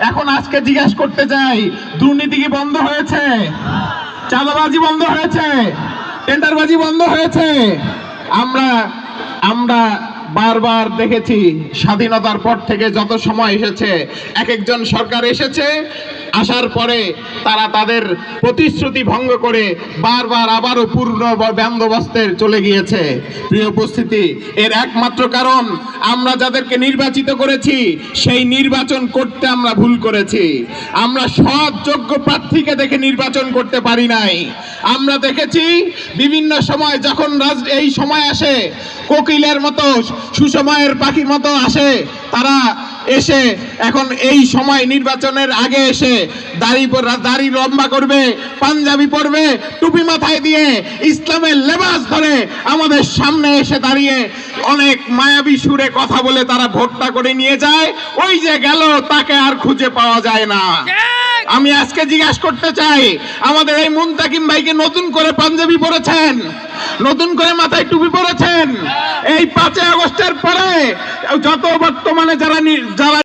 এখন আজকে জিজ্ঞাসা করতে চাই, দুর্নীতি কি বন্ধ হয়েছে? চাঁদাবাজি বন্ধ হয়েছে? টেন্ডারবাজি বন্ধ হয়েছে? আমরা বারবার দেখেছি স্বাধীনতার পর থেকে যত সময় এসেছে, এক একজন সরকার এসেছে, আসার পরে তারা তাদের প্রতিশ্রুতি ভঙ্গ করে বারবার আবারও পূর্ণ বন্দোবস্তে চলে গিয়েছে। প্রিয় উপস্থিতি, এর একমাত্র কারণ আমরা যাদেরকে নির্বাচিত করেছি সেই নির্বাচন করতে আমরা ভুল করেছি। আমরা সৎ যোগ্য প্রার্থীকে দেখে নির্বাচন করতে পারি নাই। আমরা দেখেছি বিভিন্ন সময় যখন এই সময় আসে, কোকিলের মতো সুসময়ের পাখির মতো আসে, তারা এসে এখন এই সময় নির্বাচনের আগে এসে দাড়ি লম্বা করবে, পাঞ্জাবি পরবে, টুপি মাথায় দিয়ে ইসলামের লেবাস ধরে আমাদের সামনে এসে দাঁড়িয়ে অনেক মায়াবী সুরে কথা বলে তারা ভোটটা করে নিয়ে যায়। ওই যে গেল, তাকে আর খুঁজে পাওয়া যায় না। আমি আজকে জিজ্ঞাসা করতে চাই, আমাদের এই মুনতাকিম ভাইকে নতুন করে পাঞ্জাবি পরেছেন, নতুন করে মাথায় টুপি পরেছেন। এই 5 আগস্টের পরে যত বর্তমানে যারা